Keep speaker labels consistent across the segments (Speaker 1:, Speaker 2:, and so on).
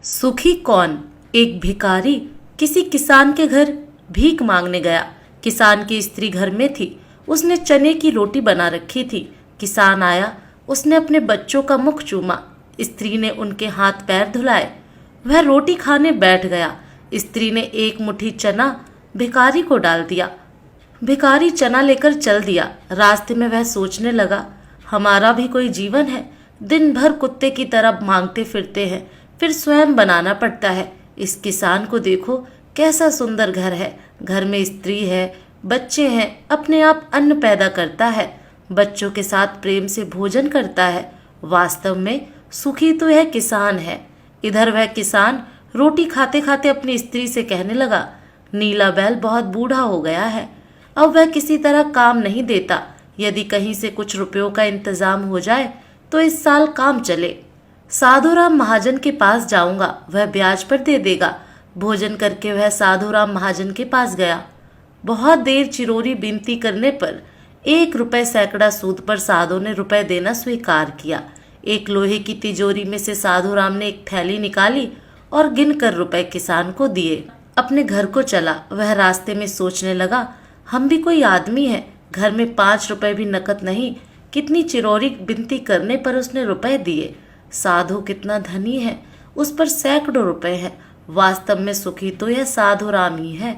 Speaker 1: सुखी कौन? एक भिखारी किसी किसान के घर भीख मांगने गया। किसान की स्त्री घर में थी। उसने चने की रोटी बना रखी थी। किसान आया, उसने अपने बच्चों का मुख चूमा। स्त्री ने उनके हाथ पैर धुलाए। वह रोटी खाने बैठ गया। स्त्री ने एक मुट्ठी चना भिखारी को डाल दिया। भिखारी चना लेकर चल दिया। रास्ते में वह सोचने लगा, हमारा भी कोई जीवन है। दिन भर कुत्ते की तरह मांगते फिरते हैं, फिर स्वयं बनाना पड़ता है। इस किसान को देखो, कैसा सुंदर घर है। घर में स्त्री है, बच्चे हैं, अपने आप अन्न पैदा करता है, बच्चों के साथ प्रेम से भोजन करता है। वास्तव में सुखी तो यह किसान है। इधर वह किसान रोटी खाते खाते अपनी स्त्री से कहने लगा, नीला बैल बहुत बूढ़ा हो गया है, अब वह किसी तरह काम नहीं देता। यदि कहीं से कुछ रुपयों का इंतजाम हो जाए तो इस साल काम चले। साधुराम महाजन के पास जाऊंगा, वह ब्याज पर दे देगा। भोजन करके वह साधुराम महाजन के पास गया। बहुत देर चिरोरी विनती करने पर 1 रुपए सैकड़ा सूद पर साधु ने रुपए देना स्वीकार किया। एक लोहे की तिजोरी में से साधुराम ने एक थैली निकाली और गिनकर रुपए किसान को दिए। अपने घर को चला। वह रास्ते में सोचने लगा, हम भी कोई आदमी है, घर में 5 रुपए भी नकद नहीं। कितनी चिरोरी विनती करने पर उसने रुपए दिए। साधु कितना धनी है, उस पर सैकड़ों रुपए हैं। वास्तव में सुखी तो यह साधुराम ही है।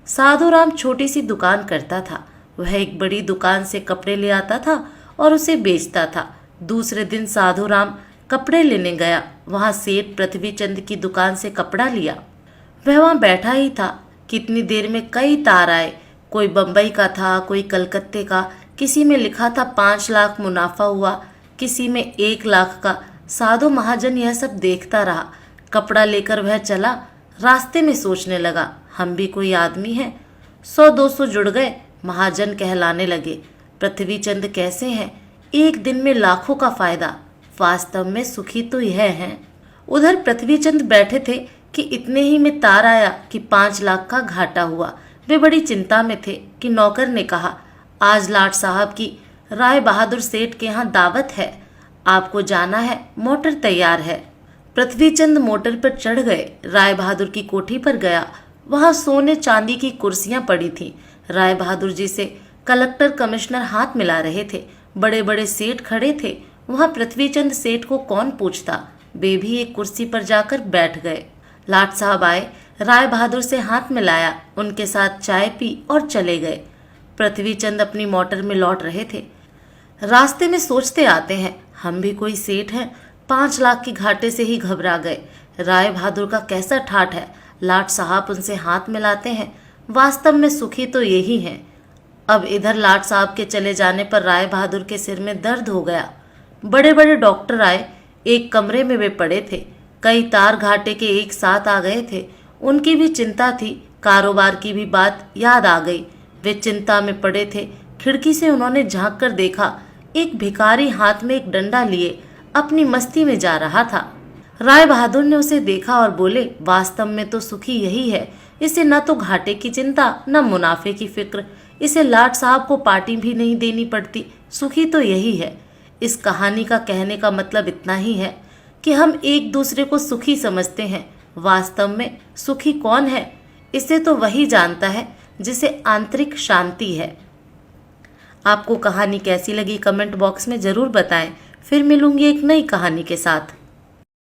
Speaker 1: साधुराम छोटी सी दुकान करता था। वह एक बड़ी दुकान से कपड़े ले आता था और उसे बेचता था। दूसरे दिन साधुराम कपड़े लेने गया। वहां सेठ पृथ्वीचंद की दुकान से कपड़ा लिया। वह वहां बैठा ही था। कितनी देर में कई तार आए। कोई बम्बई का था, कोई कलकत्ते का। किसी में लिखा था 5 लाख मुनाफा हुआ, किसी में 1 लाख का। साधु महाजन यह सब देखता रहा। कपड़ा लेकर वह चला। रास्ते में सोचने लगा, हम भी कोई आदमी हैं। 100-200 जुड़ गए, महाजन कहलाने लगे। पृथ्वीचंद कैसे हैं, एक दिन में लाखों का फायदा। वास्तव में सुखी तो यह हैं। उधर पृथ्वीचंद बैठे थे कि इतने ही में तार आया कि 5 लाख का घाटा हुआ। वे बड़ी चिंता में थे कि नौकर ने कहा, आज लाट साहब की राय बहादुर सेठ के यहाँ दावत है, आपको जाना है, मोटर तैयार है। पृथ्वीचंद मोटर पर चढ़ गए। राय बहादुर की कोठी पर गया। वहां सोने चांदी की कुर्सियां पड़ी थीं। राय बहादुर जी से कलेक्टर कमिश्नर हाथ मिला रहे थे। बड़े बड़े सेठ खड़े थे। वहां पृथ्वीचंद सेठ को कौन पूछता। वे भी एक कुर्सी पर जाकर बैठ गए। लाट साहब आए, राय बहादुर से हाथ मिलाया, उनके साथ चाय पी और चले गए। पृथ्वीचंद अपनी मोटर में लौट रहे थे। रास्ते में सोचते आते हैं, हम भी कोई सेठ हैं। 5 लाख के घाटे से ही घबरा गए। राय बहादुर का कैसा ठाठ है। लाट साहब उनसे हाथ मिलाते हैं। वास्तव में सुखी तो यही हैं। अब इधर लाट साहब के चले जाने पर राय बहादुर के सिर में दर्द हो गया। बड़े बड़े डॉक्टर आए। एक कमरे में वे पड़े थे। कई तार घाटे के एक साथ आ गए थे। उनकी भी चिंता थी। कारोबार की भी बात याद आ गई। वे चिंता में पड़े थे। खिड़की से उन्होंने झांक कर देखा, एक भिखारी हाथ में एक डंडा लिए अपनी मस्ती में जा रहा था। राय बहादुर ने उसे देखा और बोले, वास्तव में तो सुखी यही है। इसे न तो घाटे की चिंता, न मुनाफे की फिक्र। इसे लाट साहब को पार्टी भी नहीं देनी पड़ती। सुखी तो यही है। इस कहानी का कहने का मतलब इतना ही है कि हम एक दूसरे को सुखी समझते हैं। वास्तव में सुखी कौन है, इसे तो वही जानता है जिसे आंतरिक शांति है। आपको कहानी कैसी लगी कमेंट बॉक्स में ज़रूर बताएं। फिर मिलूंगी एक नई कहानी के साथ।